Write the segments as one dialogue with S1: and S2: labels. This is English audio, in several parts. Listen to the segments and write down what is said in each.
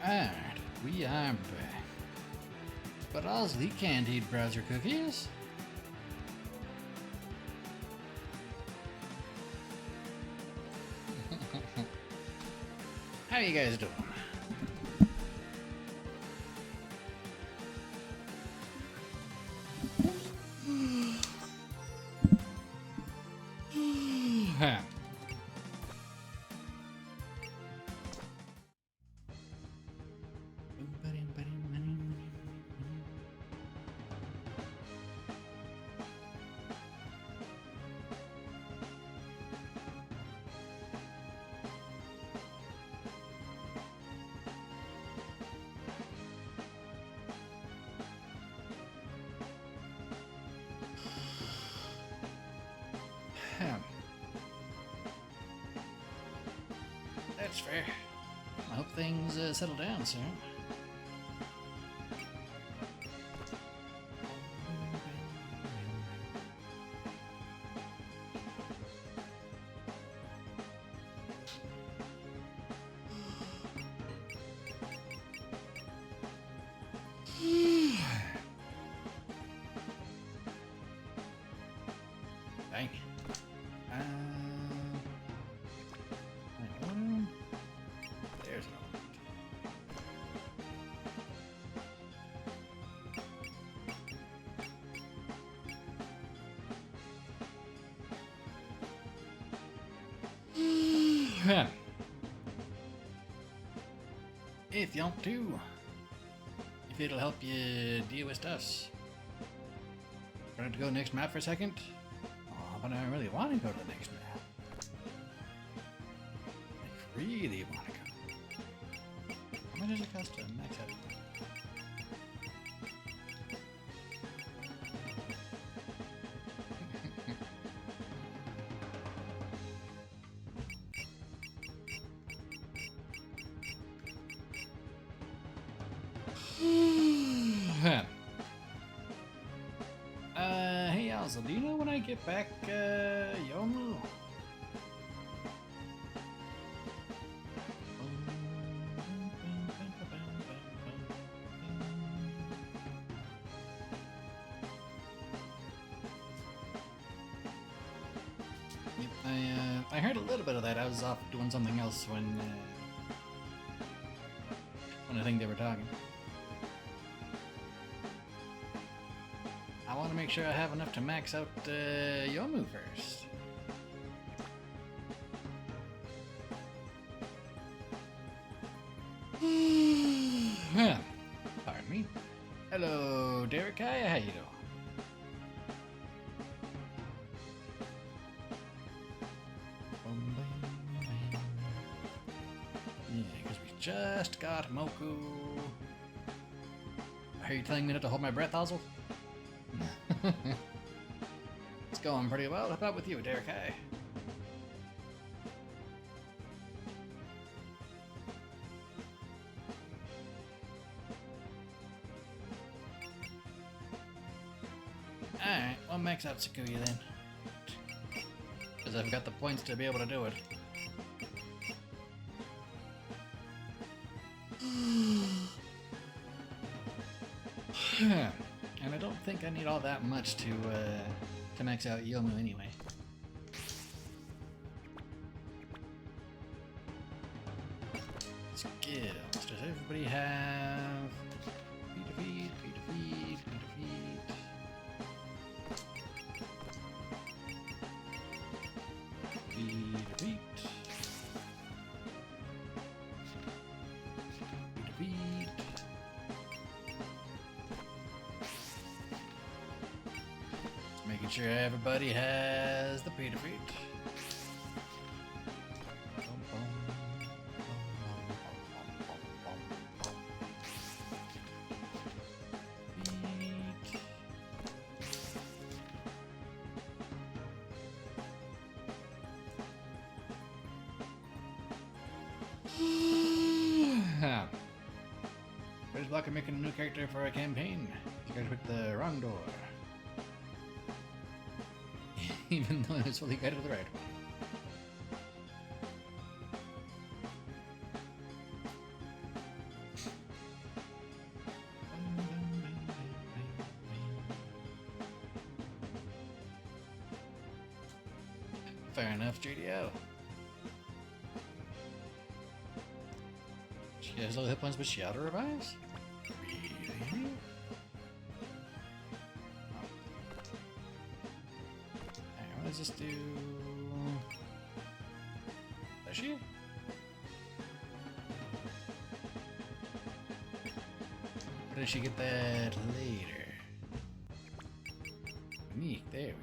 S1: Alright, we are back. But also, you can't eat browser cookies. How you guys doing? That's fair. I hope things settle down soon. Dang. There's an element. If you want to. If it'll help you deal with stuff. Ready to go next map for a second? Oh, but I really want to go to the next map. I really want to go. How much does it cost to max out? Hey Alza, do you know when I get back, Yomu? Yep, I heard a little bit of that. I was off doing something else when I think they were talking. I want to make sure I have enough to max out Yomu first. Pardon me. Hello, Derek. How you doing? Yeah, because we just got Moku. Are you telling me not to hold my breath, Ozzel? It's going pretty well. How about with you, Derek? Hey. Alright, well, max out Sakuya then. Because I've got the points to be able to do it. And I don't think I need all that much to max out Yomu anyway. Skills. Does everybody have feed, feed, feed, feed, feed, feed, feed, feed, feed. Making sure everybody has the Peter feet. There's luck of making a new character for a campaign. You guys picked the wrong door. Even though it's really guided to the right one. Fair enough, GDO. She has low hit points, but she auto revives? Really? Alright, what does this do? Does she? Or does she get that later? Neat, there we go.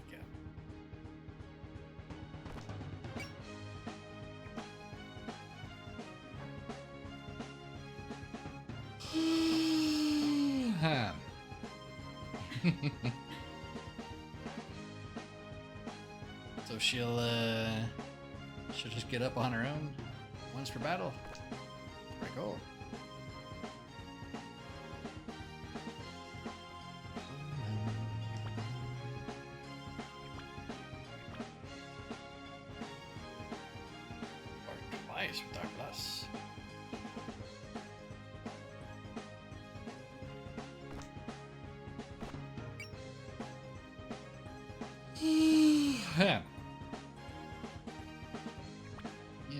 S1: So she'll just get up on her own once per battle. Pretty cool. Or twice with Dark Plus.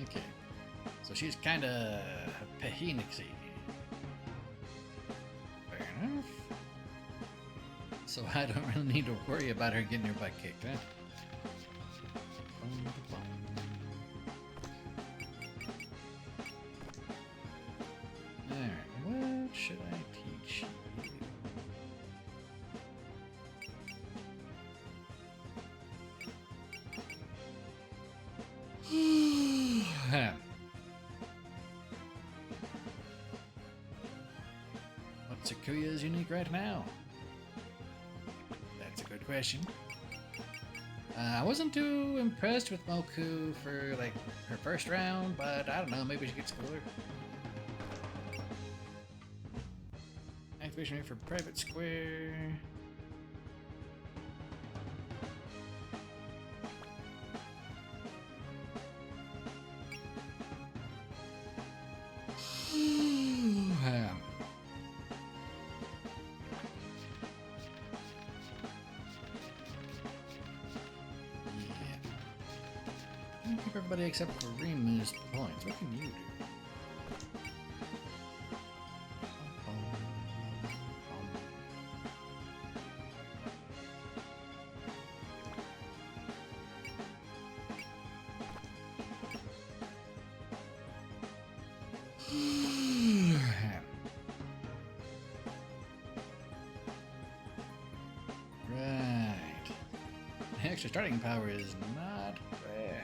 S1: Okay, so she's kind of Pehinixy. Fair enough. So I don't really need to worry about her getting her butt kicked, huh? Alright, what should I teach you? What's Sakuya's unique right now? That's a good question. I wasn't too impressed with Moku for like her first round, but I don't know, maybe she gets cooler. Activation rate for Private Square. Keep everybody except for Rimu's points. What can you do? Right. The extra starting power is not bad.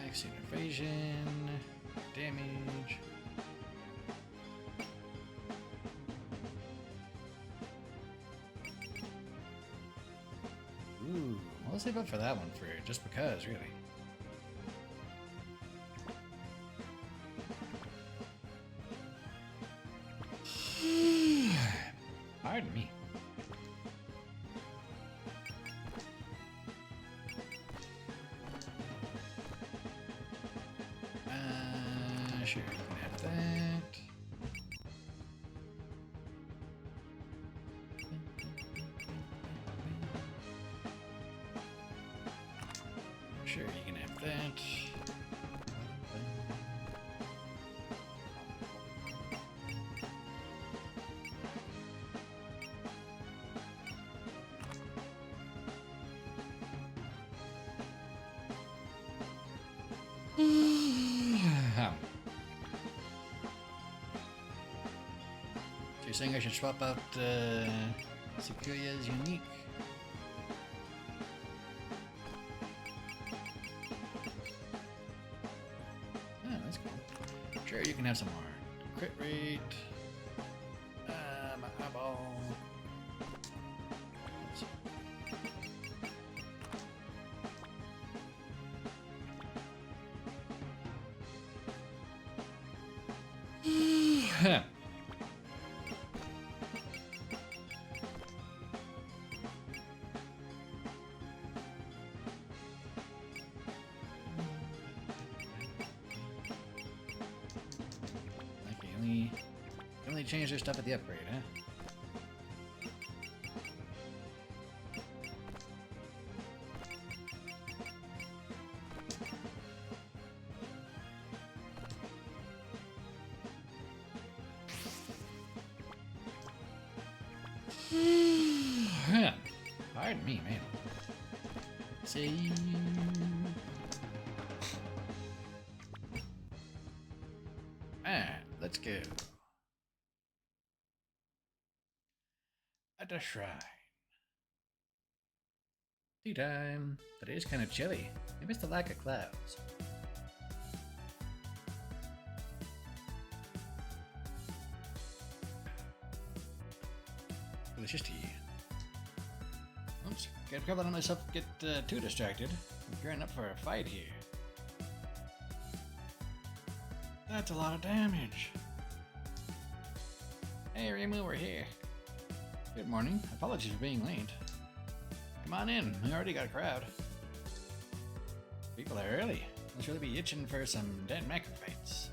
S1: Vaccine evasion, damage. Ooh, I'll save up for that one for just because, really. Pardon me. Sure, you can have that. Sure, you can have that. So you're saying I should swap out Sakuya's unique? Oh, that's cool. Sure, you can have some more. Crit rate. My eyeball. Oops. change their stuff at the upgrade, huh? Yeah. Pardon me, man. See. Alright, let's go. At the shrine. Tea time. But it is kind of chilly. Maybe it's the lack of clouds. Delicious tea. Oops, gotta be careful, don't let myself get too distracted. I'm gearing up for a fight here. That's a lot of damage. Hey, Rimu, we're here. Good morning. Apologies for being late. Come on in. We already got a crowd. People are early. Let's really be itching for some dead macro fights.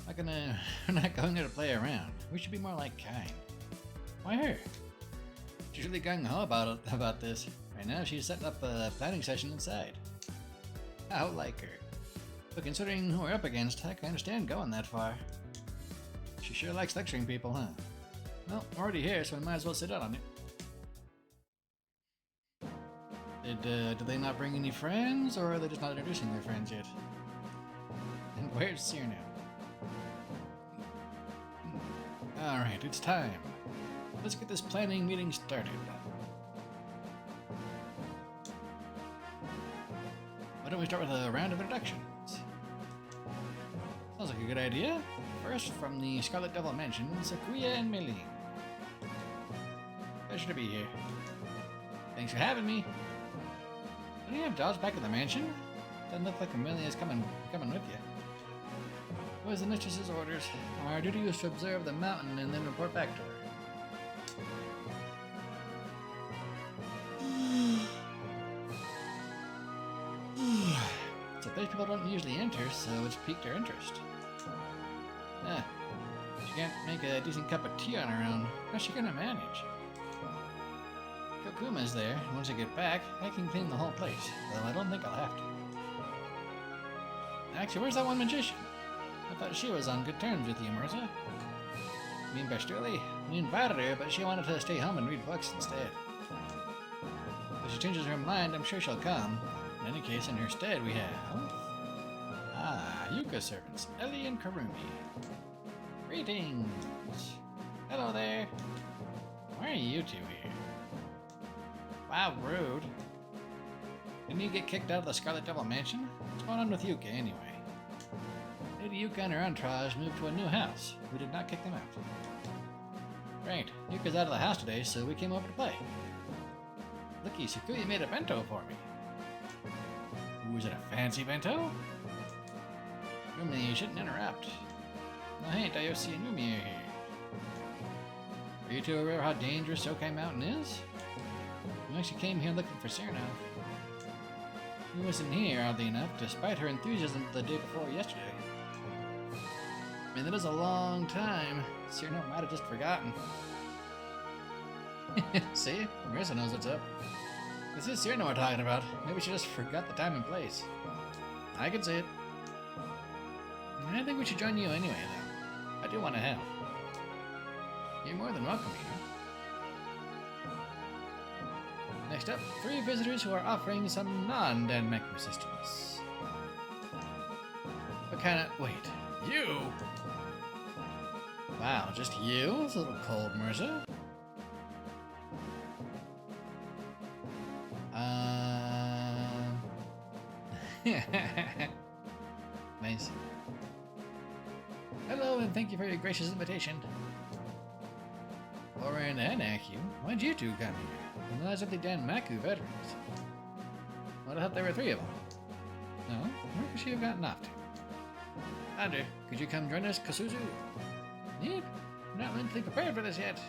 S1: We're not going there to play around. We should be more like kind. Why her? She's really gung-ho about this. Right now she's setting up a planning session inside. I don't like her. But considering who we're up against, I can understand going that far. She sure likes lecturing people, huh? Well, we're already here, so we might as well sit down on it. Did they not bring any friends, or are they just not introducing their friends yet? And where's Cyrano? Alright, it's time. Let's get this planning meeting started. Why don't we start with a round of introductions? Sounds like a good idea. First, from the Scarlet Devil Mansion, Sakuya and Mei. Pleasure to be here. Thanks for having me. Don't you have dogs back at the mansion? Doesn't look like Amelia's coming with you. What was the mistress's orders? Our duty was to observe the mountain and then report back to her. It's a place people don't usually enter, so it's piqued her interest. She can't make a decent cup of tea on her own. How's she gonna manage? Kokuma's there, and once I get back, I can clean the whole place, though I don't think I'll have to. Actually, where's that one magician? I thought she was on good terms with you, Mirza. You mean Bastruli? We invited her, but she wanted to stay home and read books instead. If she changes her mind, I'm sure she'll come. In any case, in her stead we have... Yuka servants, Ellie and Karumi. Greetings! Hello there! Why are you two here? Wow, rude. Didn't you get kicked out of the Scarlet Devil Mansion? What's going on with Yuka, anyway? Lady Yuka and her entourage moved to a new house. We did not kick them out. Great. Yuka's out of the house today, so we came over to play. Looky, Sakuya made a bento for me. Ooh, is it a fancy bento? Rumi, you shouldn't interrupt. Oh hey, Dayoshi and Rumi are here. Are you two aware of how dangerous Sokai Mountain is? We actually came here looking for Cyrano. He wasn't here, oddly enough, despite her enthusiasm the day before yesterday. I mean, that is a long time. Cyrano might have just forgotten. See? Marissa knows what's up. This is Cyrano we're talking about. Maybe she just forgot the time and place. I can see it. I think we should join you anyway, though. I do want to help. You're more than welcome here. Next up, 3 visitors who are offering some non-Denmark resistance. What kind of... Wait, you? Wow, just you? It's a little cold, Mirza. Nice. Hello, and thank you for your gracious invitation. Lauren and Aku, why'd you two come here? And those are the Danmaku veterans. Well, I thought there were 3 of them. No? Where could she have gotten off to? Andre, could you come join us, Kasuzu? Neat. I'm not mentally prepared for this yet.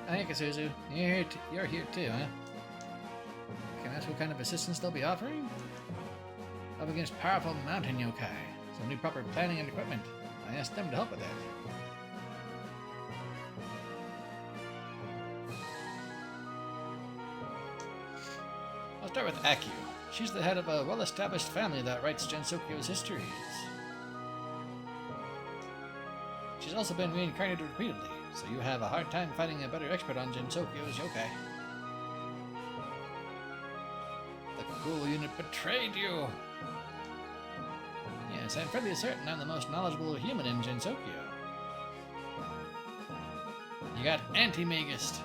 S1: Hey, Kasuzu. You're here too, huh? Can I ask what kind of assistance they'll be offering? Up against powerful mountain yokai. So need proper planning and equipment. I asked them to help with that. start with Aku. She's the head of a well-established family that writes Gensokyo's histories. She's also been reincarnated repeatedly, so you have a hard time finding a better expert on Gensokyo's yokai. The cool unit betrayed you! Yes, I'm fairly certain I'm the most knowledgeable human in Gensokyo. You got anti-magist.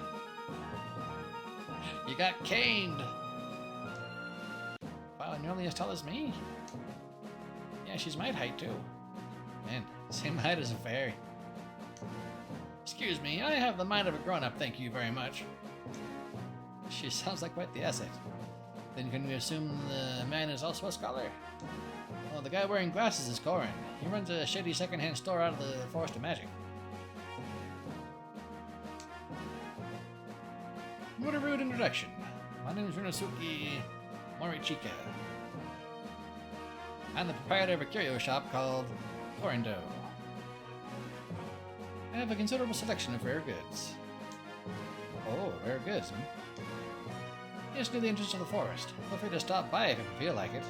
S1: You got caned. Wow, nearly as tall as me. Yeah, she's my height too. Man, same height as a fairy. Excuse me, I have the mind of a grown-up, thank you very much. She sounds like quite the asset. Then can we assume the man is also a scholar? Oh, the guy wearing glasses is Korin. He runs a shady second-hand store out of the Forest of Magic. What a rude introduction. My name is Runosuke Morichika. I'm the proprietor of a curio shop called Korindo. I have a considerable selection of rare goods. Oh, rare goods, hmm? Yes, near the entrance of the forest. Feel free to stop by if you feel like it.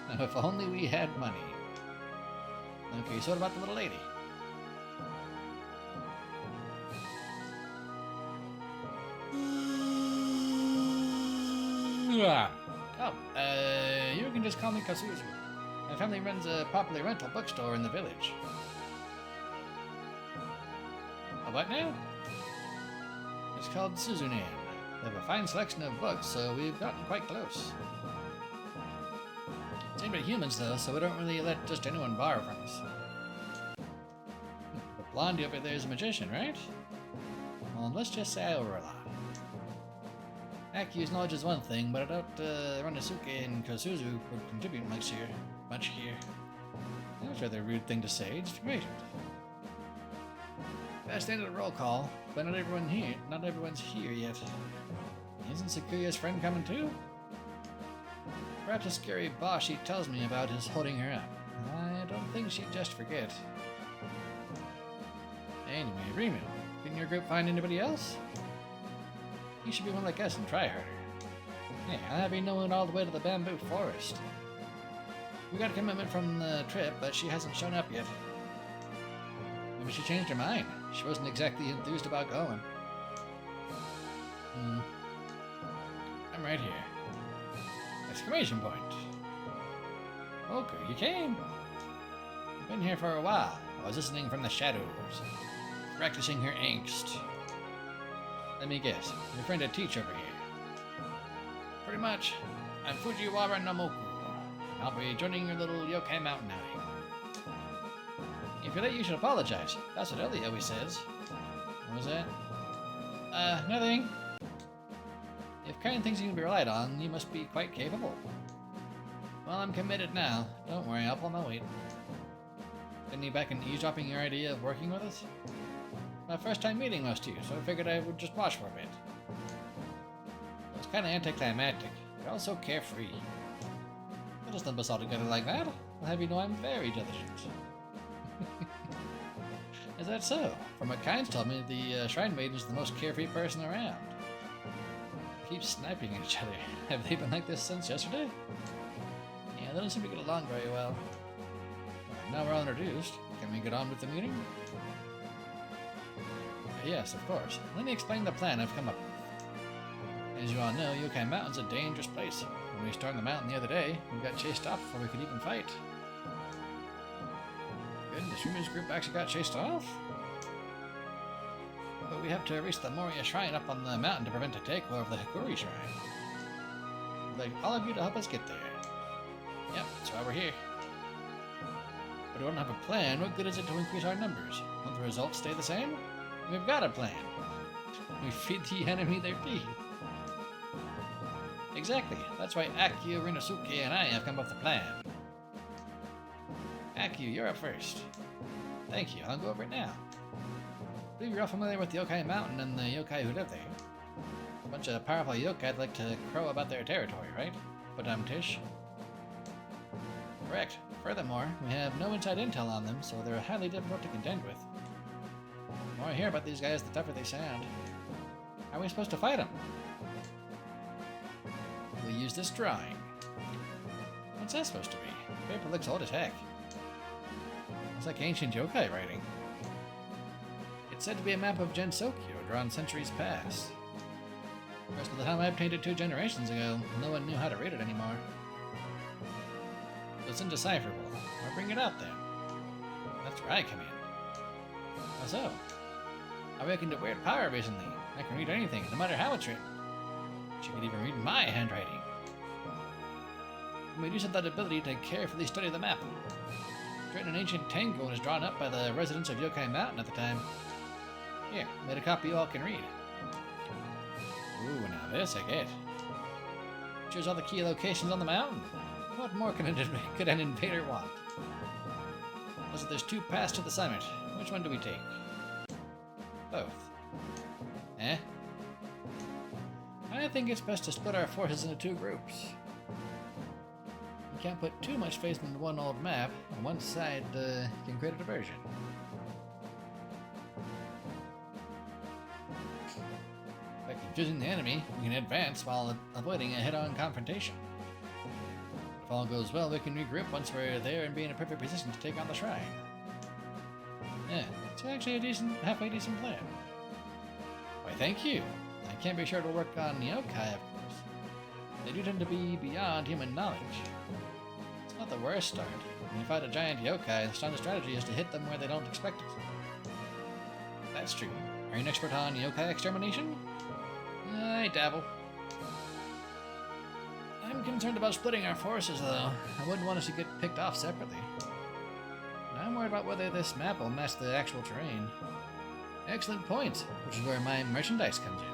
S1: Now, if only we had money. Okay, so what about the little lady? Oh, you can just call me Kasuzu. My family runs a popular rental bookstore in the village. A what now? It's called Suzunan. They have a fine selection of books, so we've gotten quite close. It's aimed at humans, though, so we don't really let just anyone borrow from us. The blondie over there is a magician, right? Well, let's just say I overrely. Aku's knowledge is one thing, but I doubt Runosuke and Kosuzu would contribute much here. That was a rather rude thing to say, just great. Fast end of the roll call, but not everyone's here yet. Isn't Sakura's friend coming too? Perhaps a scary boss she tells me about is holding her up. I don't think she'd just forget. Anyway, Remu, didn't your group find anybody else? You should be one like us and try harder. Hey, I've been knowing all the way to the bamboo forest. We got a commitment from the trip, but she hasn't shown up yet. Maybe she changed her mind. She wasn't exactly enthused about going. I'm right here. Exclamation point. Okay, you came. I've been here for a while. I was listening from the shadows, practicing her angst. Let me guess, your friend a teacher over here. Pretty much. I'm Fujiwara Namoku. I'll be joining your little yokai mountain outing. If you're late, you should apologize. That's what Ellie always says. What was that? Nothing. If kind things you can be relied on, you must be quite capable. Well, I'm committed now. Don't worry, I'll pull my weight. Didn't you back in eavesdropping your idea of working with us? My first time meeting most of you, so I figured I would just watch for a bit. It was kind of anticlimactic, but also carefree. Don't just lump us all together like that. I'll have you know I'm very diligent. Is that so? From what Kynes told me, the Shrine Maiden is the most carefree person around. They keep sniping at each other. Have they been like this since yesterday? Yeah, they don't seem to get along very well. Now we're all introduced. Can we get on with the meeting? Yes, of course. Let me explain the plan I've come up with. As you all know, Yokai Mountain's a dangerous place. When we stormed the mountain the other day, we got chased off before we could even fight. Goodness, Rumi's group actually got chased off? But we have to reach the Moria Shrine up on the mountain to prevent a takeover of the Hikuri Shrine. We'd like all of you to help us get there. Yep, that's why we're here. But we don't have a plan. What good is it to increase our numbers? Won't the results stay the same? We've got a plan. We feed the enemy their teeth. Exactly. That's why Aku, Runosuke, and I have come up with a plan. Aku, you're up first. Thank you. I'll go over it now. I believe you're all familiar with the Yokai Mountain and the yokai who live there. A bunch of powerful yokai like to crow about their territory, right? But Tish. Correct. Furthermore, we have no inside intel on them, so they're highly difficult to contend with. The more I hear about these guys, the tougher they sound. How are we supposed to fight them? Will use this drawing. What's that supposed to be? The paper looks old as heck. It's like ancient yokai writing. It's said to be a map of Gensokyo, drawn centuries past. Of course, by the time I obtained it 2 generations ago, no one knew how to read it anymore. So it's indecipherable. Or bring it out then. That's where I come in. How so? I awakened a weird power recently. I can read anything, no matter how it's written. She could even read my handwriting. I made use of that ability to carefully study the map. It's written in ancient Tango and was drawn up by the residents of Yokai Mountain at the time. Here, made a copy you all can read. Ooh, now this I get. Shows all the key locations on the mountain. What more could an invader want? Also, there's 2 paths to the summit. Which one do we take? Both. Eh? I think it's best to split our forces into 2 groups. You can't put too much faith in one old map, and one side can create a diversion. By confusing the enemy, we can advance while avoiding a head-on confrontation. If all goes well, we can regroup once we're there and be in a perfect position to take on the shrine. Yeah, it's actually a halfway decent plan. Why, thank you. I can't be sure it'll work on yokai, of course. They do tend to be beyond human knowledge. It's not the worst start. When you fight a giant yokai, the standard strategy is to hit them where they don't expect it. That's true. Are you an expert on yokai extermination? I dabble. I'm concerned about splitting our forces, though. I wouldn't want us to get picked off separately. I'm worried about whether this map will match the actual terrain. Excellent point, which is where my merchandise comes in.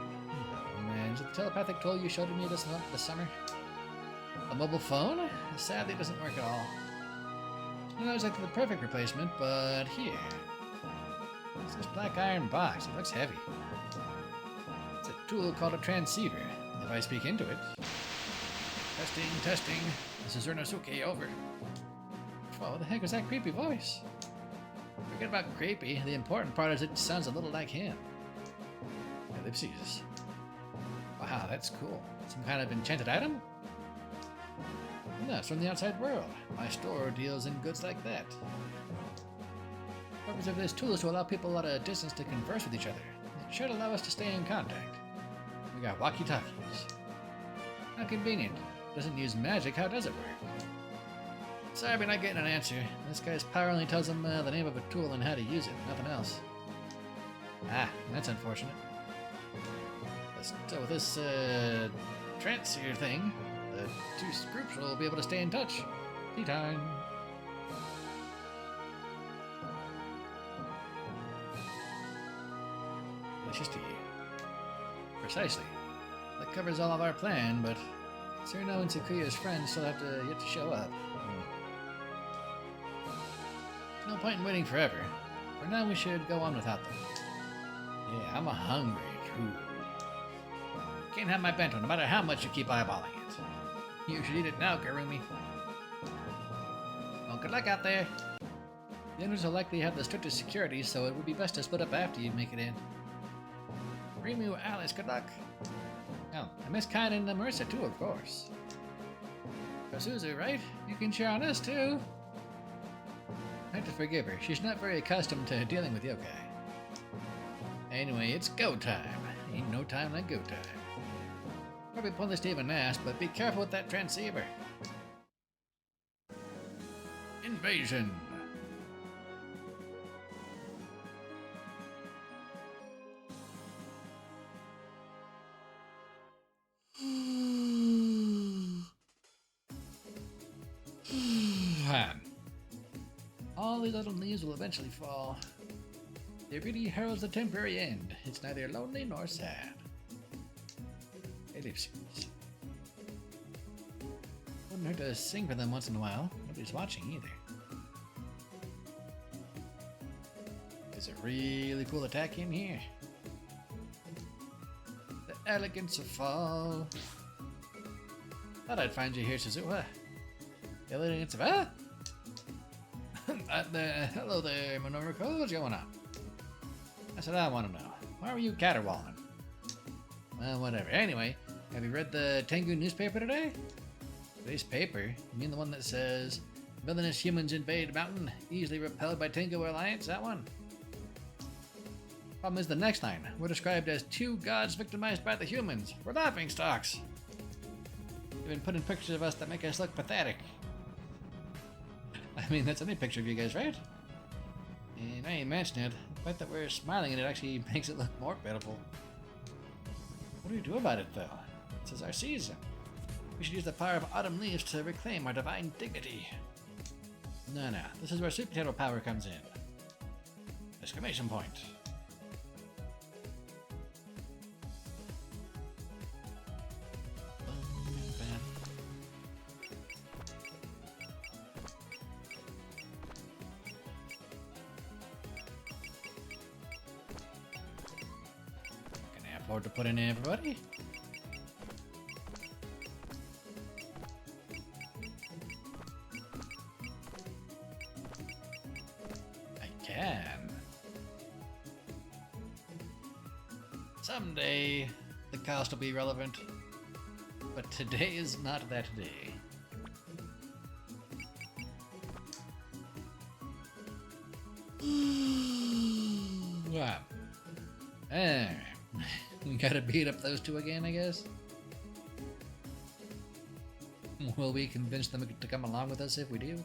S1: Oh man, is it the telepathic tool you showed me this summer? A mobile phone? Sadly, it doesn't work at all. It's not exactly the perfect replacement, but here. It's this black iron box. It looks heavy. It's a tool called a transceiver, if I speak into it. Testing. This is Urnosuke, over. Whoa, what the heck was that creepy voice? Forget about creepy. The important part is it sounds a little like him. Ellipses. Wow, that's cool. Some kind of enchanted item? No, it's from the outside world. My store deals in goods like that. The purpose of this tool is to allow people at a distance to converse with each other. It should allow us to stay in contact. We got walkie-talkies. How convenient. Doesn't use magic, how does it work? Sorry, we're not getting an answer. This guy's power only tells him the name of a tool and how to use it, nothing else. Ah, that's unfortunate. So with this transceiver thing, the 2 groups will be able to stay in touch. Tea time. Delicious tea. Precisely. That covers all of our plan, but Tsuruno and Sakuya's friends still have yet to show up. No point in waiting forever. For now, we should go on without them. Yeah, I'm hungry, too. Can't have my bento no matter how much you keep eyeballing it. You should eat it now, Karumi. Well, good luck out there. The owners will likely have the strictest security, so it would be best to split up after you make it in. Rimu, Alice, good luck. Oh, and Miss Kine and Marissa, too, of course. Kosuzu, right? You can share on us, too. I have to forgive her. She's not very accustomed to dealing with yokai. Anyway, it's go time. Ain't no time like go time. Probably pointless to even ask, but be careful with that transceiver. Invasion! All these little leaves will eventually fall. Their beauty heralds a temporary end. It's neither lonely nor sad. Ellipses. Wouldn't hurt to sing for them once in a while. Nobody's watching either. There's a really cool attack in here. The elegance of fall. Thought I'd find you here, Suzuha. The elegance of hello there, Minoriko. What's going on? That's what I want to know. Why were you caterwauling? Well, whatever. Anyway, Have you read the Tengu newspaper today? Today's paper? You mean the one that says, villainous humans invade mountain, easily repelled by Tengu alliance? That one? Problem is the next line. We're described as 2 gods victimized by the humans. We're laughing stocks. They've been putting pictures of us that make us look pathetic. I mean, that's any picture of you guys, right? And now you mention it, the fact that we're smiling at it actually makes it look more pitiful. What do we do about it, though? This is our season. We should use the power of autumn leaves to reclaim our divine dignity. No, this is where sweet potato power comes in. Exclamation point. Can I afford to put in everybody? Someday, the cost will be relevant, but today is not that day. Wow. We gotta beat up those 2 again, I guess? Will we convince them to come along with us if we do?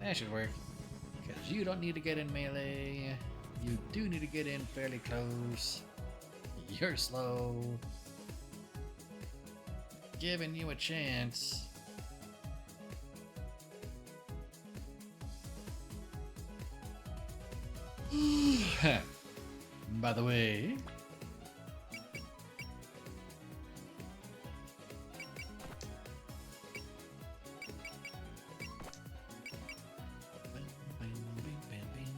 S1: That should work. Because you don't need to get in melee. You do need to get in fairly close. You're slow. Giving you a chance. By the way,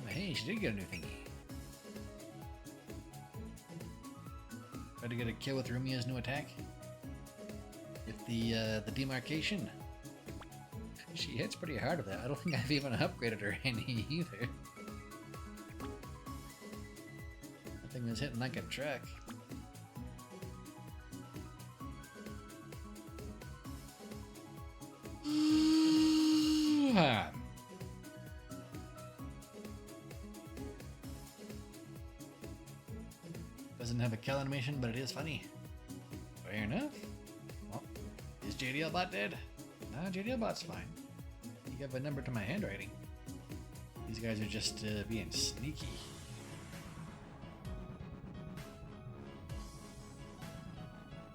S1: hey, she did get a new thingy. Try to get a kill with Rumia's new attack. With the demarcation. She hits pretty hard with that. I don't think I've even upgraded her any either. That thing was hitting like a truck. Doesn't have a kill animation, but it is funny. Fair enough. Well, is JDL Bot dead? No, JDL Bot's fine. You have a number to my handwriting. These guys are just being sneaky.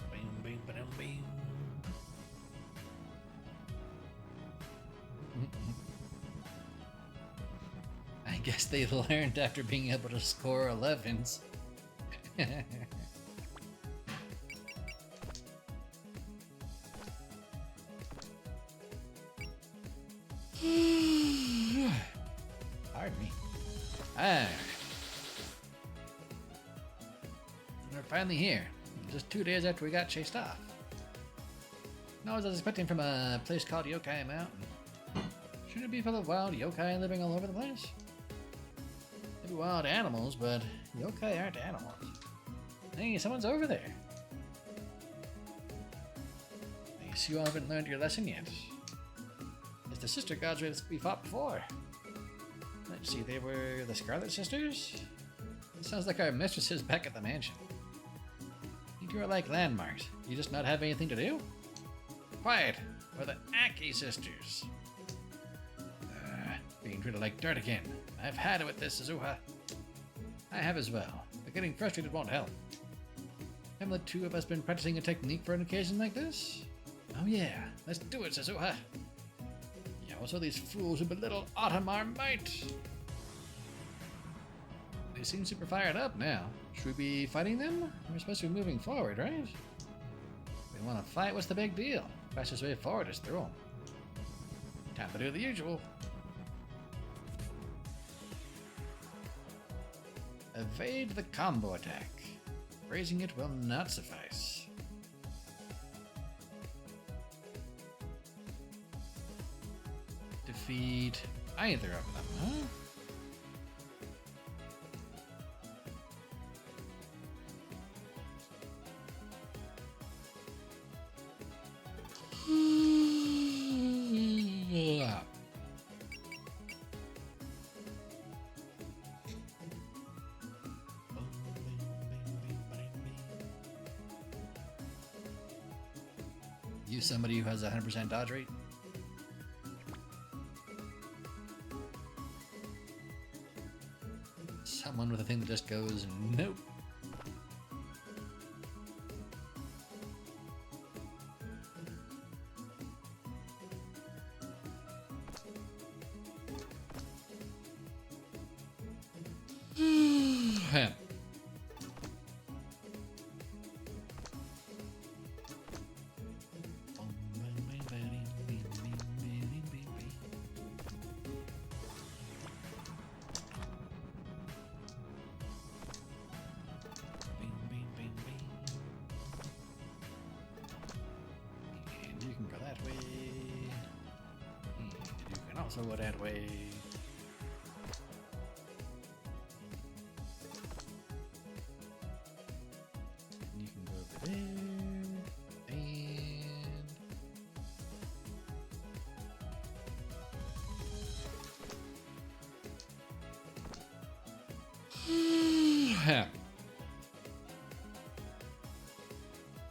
S1: Bing, bing, ba-dum, bing. I guess they learned after being able to score 11s. Pardon me. We're finally here. Just 2 days after we got chased off. No, as I was expecting from a place called Yokai Mountain. Shouldn't it be full of wild yokai living all over the place? Maybe wild animals, but yokai aren't animals. Hey, someone's over there. I guess you all haven't learned your lesson yet. It's the sister gods we fought before. Let's see, they were the Scarlet Sisters? It sounds like our mistresses back at the mansion. You two are like landmarks. You just not have anything to do? Quiet! We're the Aki Sisters. Being treated like dirt again. I've had it with this, Suzuha. I have as well, but getting frustrated won't help. Haven't the 2 of us been practicing a technique for an occasion like this? Oh yeah, let's do it, Suzuha. Yeah, also these fools who belittle Autumn our might. They seem super fired up now. Should we be fighting them? We're supposed to be moving forward, right? If we want to fight, what's the big deal? Fastest way forward is through them. Time to do the usual. Evade the combo attack. Raising it will not suffice. Defeat either of them, huh? Use somebody who has a 100% dodge rate. Someone with a thing that just goes, nope. Also go that way. You can go over there. And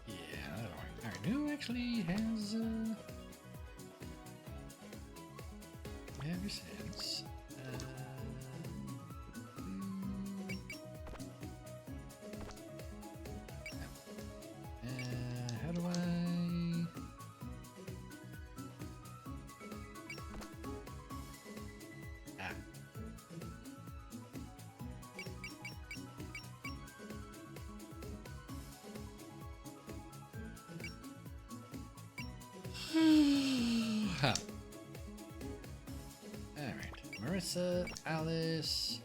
S1: yeah, Arnu actually has ever since. How do I? Ah. Marissa, Alice,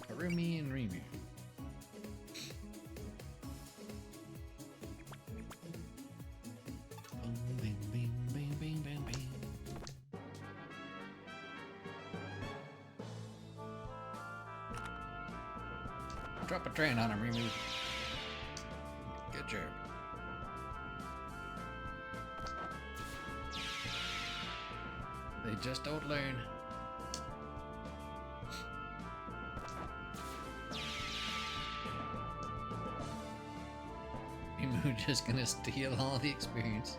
S1: Harumi, and Remu. Bing, bing, bing, bing, bing, bing. Drop a train on him, Remu. Good job. They just don't learn. We're just gonna steal all the experience.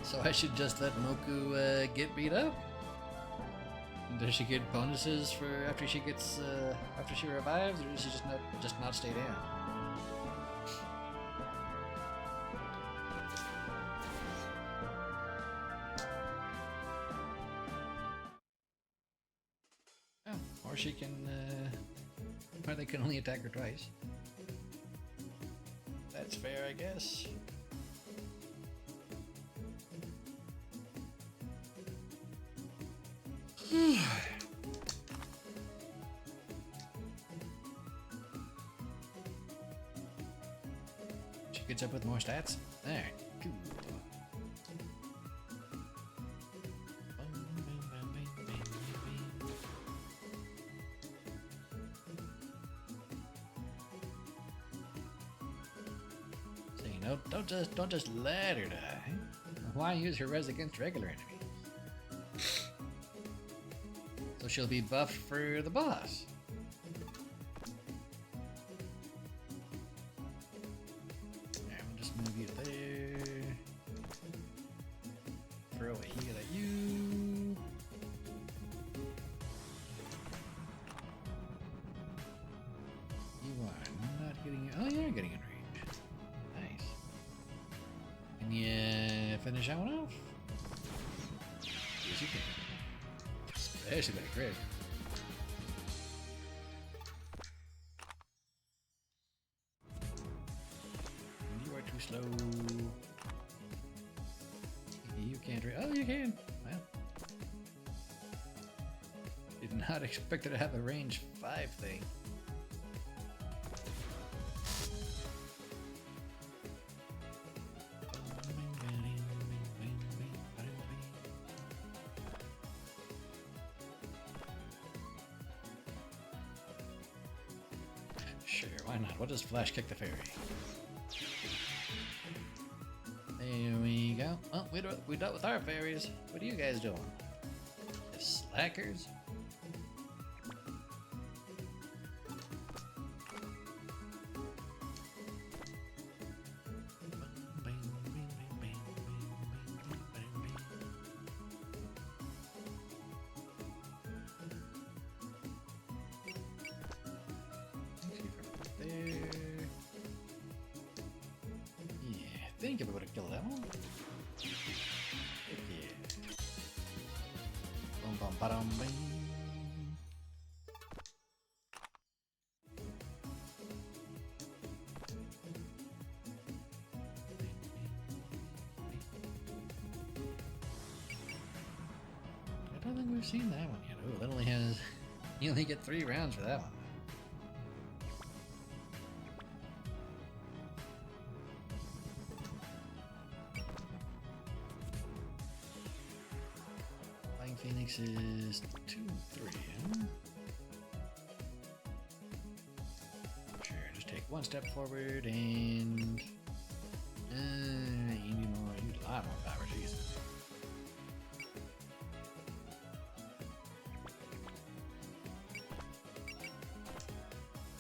S1: So I should just let Moku get beat up? Does she get bonuses for after she gets after she revives, or does she just not stay down? Or she can, or they can only attack her twice. That's fair, I guess. She gets up with more stats? Alright, cool. Don't just let her die. Why use her res against regular enemies? So she'll be buffed for the boss. Yeah, we'll just move you there. Throw a heal at you. You are not getting. Oh, you're getting in range. Can you finish that one off? Yes, you can. Especially that crit. slow. You can't read. Oh, you can. Well, did not expect it to have a range 5 thing. Sure, why not? What does Flash kick the fairy? There we go. Well, we dealt with our fairies. What are you guys doing? The slackers? I think if I would have killed that one. Heck yeah. Bum bum ba-dum bing. I don't think we've seen that one yet. Oh, that only has... You only get 3 rounds for that one. Phoenix is 2, 3, huh? Sure, just take 1 step forward and... you need more, you need a lot more power, Jesus.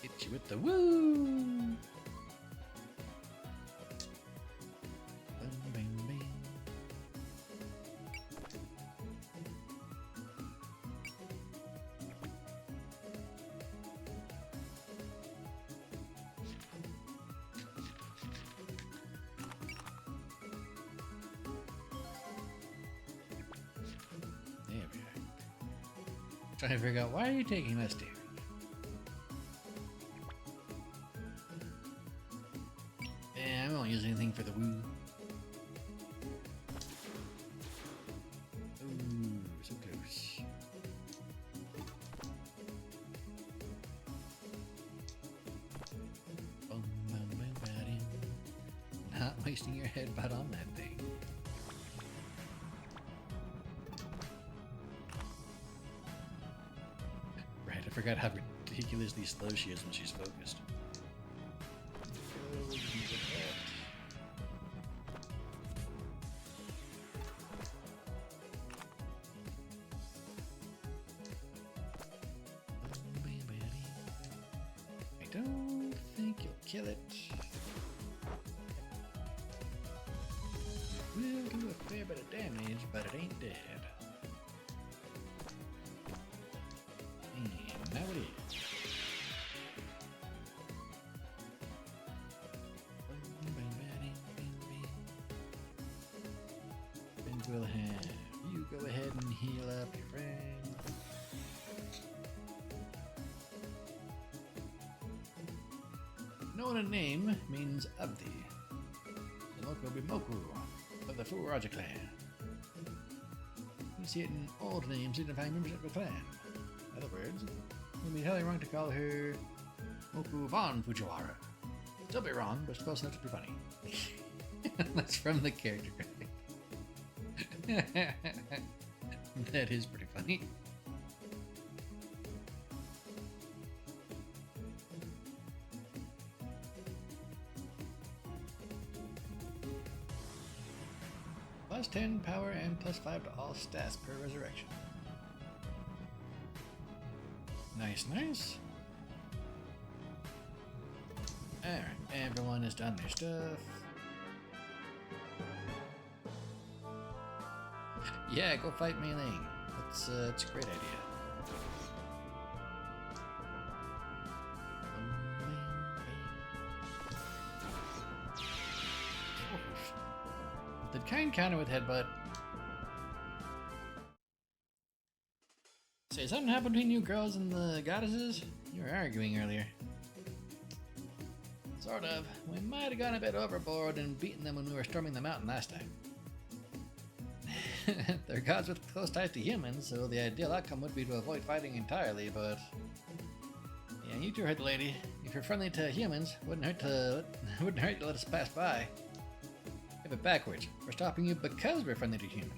S1: Hit you with the woo! Trying to figure out, why are you taking this damage? Yeah, I won't use anything for the woo. Ooh, so close. Not wasting your headbutt on that thing. I forgot how ridiculously slow she is when she's focused. I don't think you'll kill it. It will do a fair bit of damage, but it ain't dead. Now it is. And we'll have you go ahead and heal up your friend. Knowing a name means of thee. Samoko Bimoku of the Fuaraja clan. You see it in old names signifying membership of a clan. In other words, it would be entirely wrong to call her Moku Von Fujiwara. Still be wrong, but it's close enough to be funny. That's from the character graphic. That is pretty funny. Plus 10 power and plus 5 to all stats per resurrection. Nice, nice. Alright, everyone has done their stuff. Yeah, go fight Mei Ling. It's a great idea. Did Kain counter with headbutt? Say, something happened between you girls and the goddesses? You were arguing earlier. Sort of. We might have gone a bit overboard and beaten them when we were storming the mountain last time. They're gods with close ties to humans, so the ideal outcome would be to avoid fighting entirely, but... Yeah, you two heard the lady. If you're friendly to humans, wouldn't hurt to let us pass by. Have it backwards. We're stopping you because we're friendly to humans.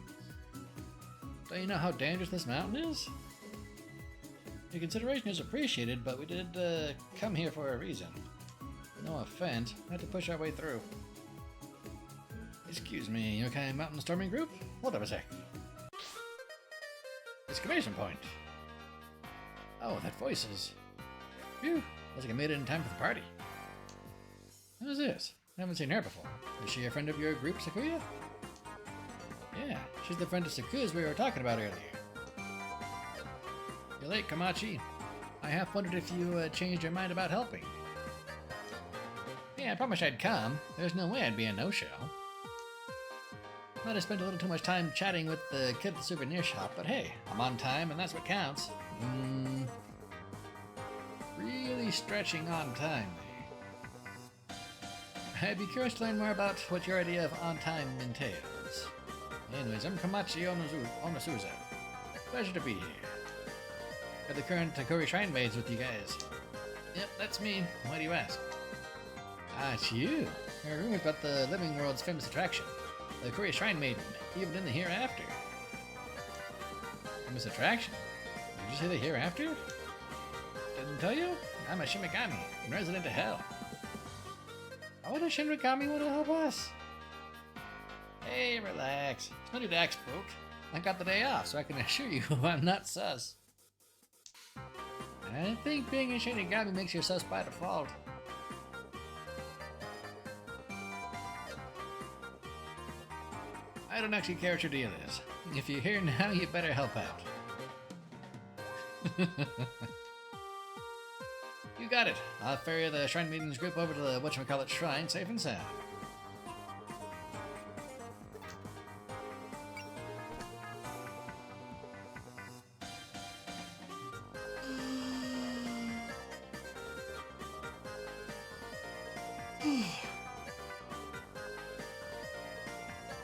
S1: Don't you know how dangerous this mountain is? Your consideration is appreciated, but we did come here for a reason. No offense, we had to push our way through. Excuse me, you okay, mountain storming group? Hold up a sec. Exclamation point! Oh, that voice is... Phew, looks like I made it in time for the party. Who's this? I haven't seen her before. Is she a friend of your group, Sakuya? Yeah, she's the friend of Sakuya's we were talking about earlier. You're late, Komachi. I half wondered if you changed your mind about helping. Yeah, I promised I'd come. There's no way I'd be a no-show. Might have spent a little too much time chatting with the kid at the souvenir shop, but hey, I'm on time and that's what counts. Really stretching on time. I'd be curious to learn more about what your idea of on time entails. Anyways, I'm Komachi Onasuza. Pleasure to be here. Are the current Takori Shrine Maids with you guys? Yep, that's me. Why do you ask? Ah, it's you. I heard rumors about the living world's famous attraction, the Takori Shrine Maiden, even in the hereafter. Famous attraction? Did you say the hereafter? Didn't tell you? I'm a Shimigami, resident of hell. Why would a Shinigami want to help us? Hey, relax. It's no need to act spook. I got the day off, so I can assure you I'm not sus. I think being a Shinigami makes you sus by default. I don't actually care what your deal is. If you're here now, you better help out. You got it. I'll ferry the Shrine Maiden's group over to the whatchamacallit shrine safe and sound.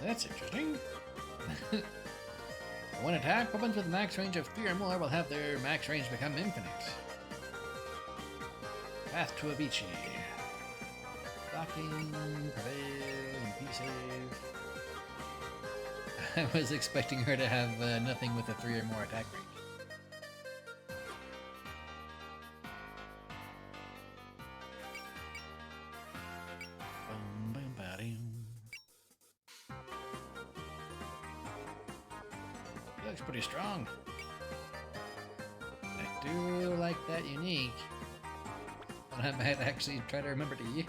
S1: That's interesting. When attacked, weapons with max range of 3 or more will have their max range become infinite. Path to Avicii. Blocking, prevail, and be safe. I was expecting her to have nothing with a 3 or more attack range. Looks pretty strong. I do like that unique. But I might actually try to remember to use.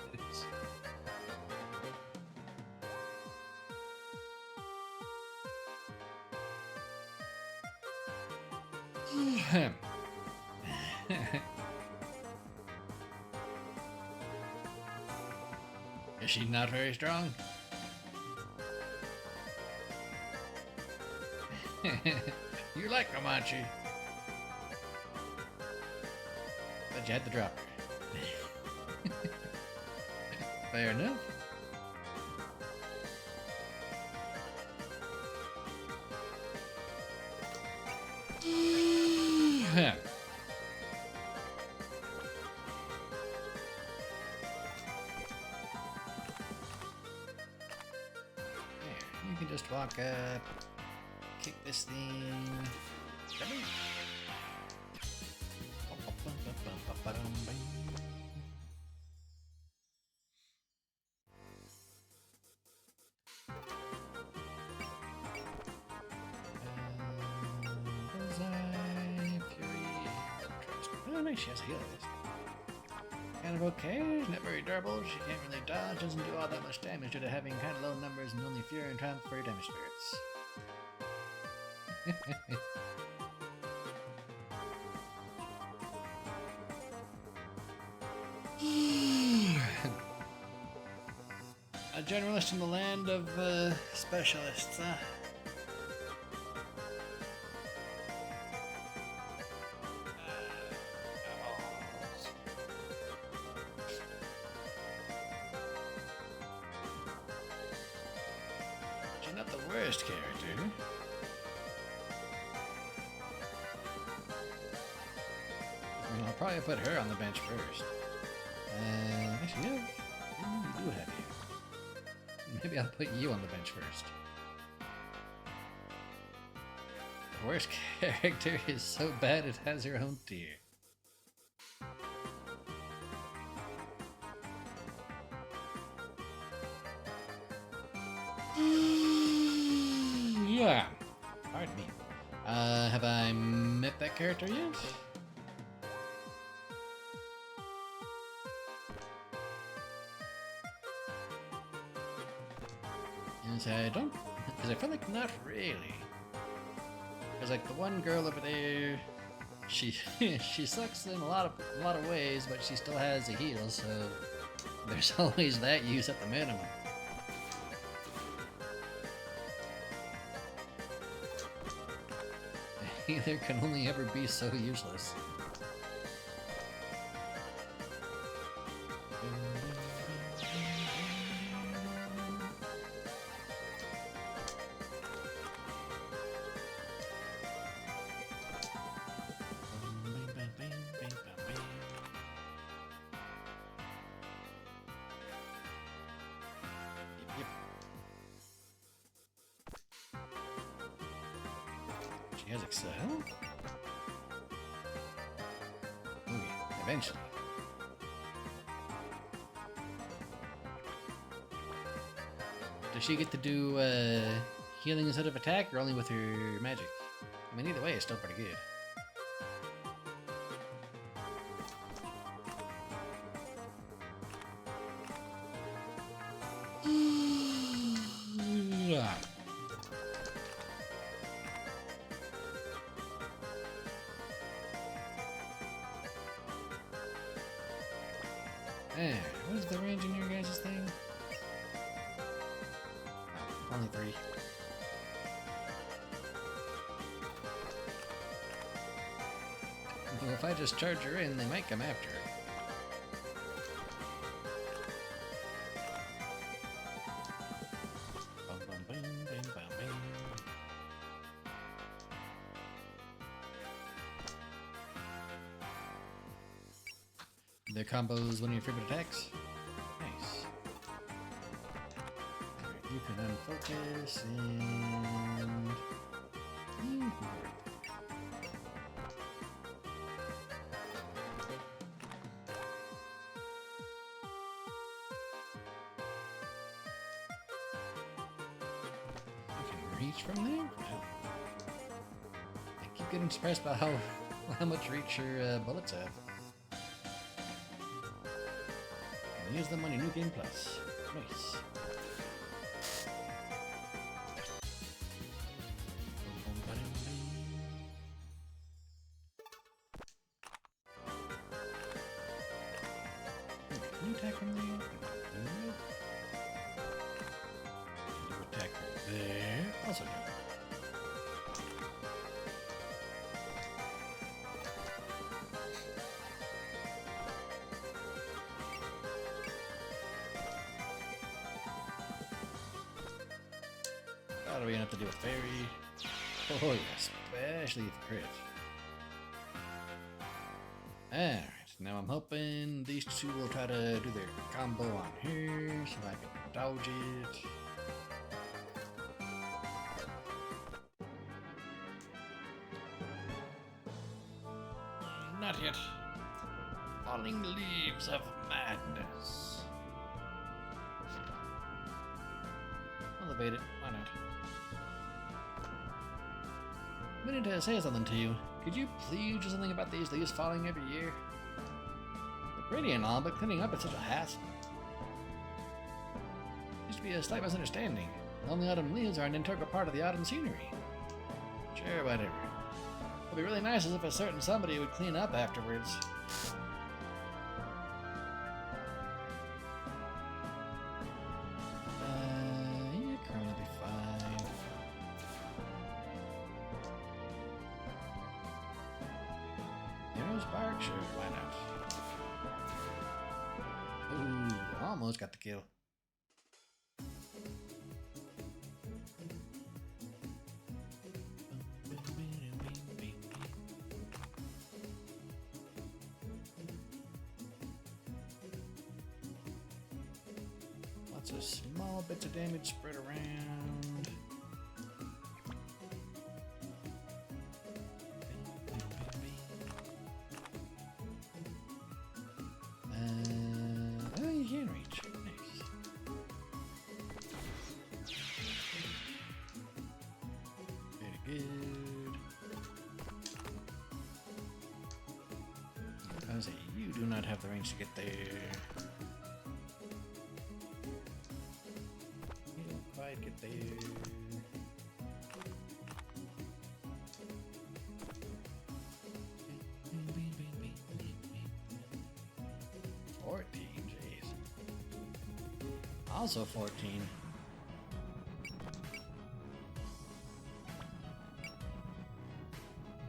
S1: Is she not very strong? You like Komachi. But you had to drop her. Fair enough. You can just walk up, kick this thing. Oh, nice, she has a heal list. Kind of okay, not very durable, she can't really dodge, doesn't do all that much damage due to having kind of low numbers and only fear and triumph for damage spirits. A generalist in the land of specialists, huh? not the worst character. I mean, I'll probably put her on the bench first. Actually, yeah, you do have you. Maybe I'll put you on the bench first. The worst character is so bad it has her own tier. Yeah. Pardon me. Have I met that character yet? Yes, I don't. Because I feel like not really. Because like the one girl over there, she she sucks in a lot of ways, but she still has a heal, so there's always that use at the minimum. Either can only ever be so useless. She has Excel? Okay, eventually. Does she get to do healing instead of attack, or only with her magic? I mean, either way, it's still pretty good. What is the range in your guys' thing? Oh, only 3. Well, if I just charge her in, they might come after her. Their combos one of your favorite attacks? Nice. Alright, you can unfocus and... You can reach from there? Wow. I keep getting surprised by how much reach your bullets have. Use them on your new game plus. Nice. Can you attack from there? No. Can you attack from there? Also no. That'll be enough to do with fairy. Oh yeah, especially if crit. Alright, now I'm hoping these two will try to do their combo on her so I can dodge it. Not yet. Falling leaves of madness. Elevate it, why not? I need to say something to you. Could you please do something about these leaves falling every year? They're pretty and all, but cleaning up is such a hassle. Used to be a slight misunderstanding. The only autumn leaves are an integral part of the autumn scenery. Sure, whatever. It'd be really nice if a certain somebody would clean up afterwards. Spark? Sure, why not? Ooh, almost got the kill. Lots of small bits of damage spread around. Oh, you can reach. Nice. Very good. I was saying, you do not have the range to get there. You don't quite get there. 14, jeez. Also 14.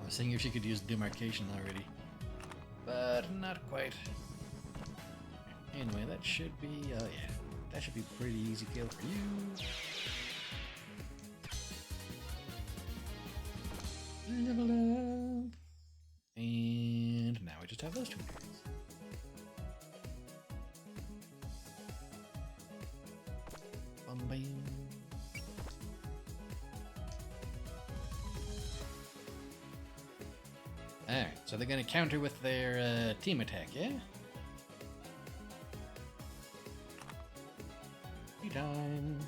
S1: I was seeing if you could use demarcation already, but not quite. Anyway, that should be, oh yeah, that should be pretty easy kill for you. Level up. And now we just have those two turns. Bum, bam. Alright, so they're gonna counter with their team attack, yeah? Time.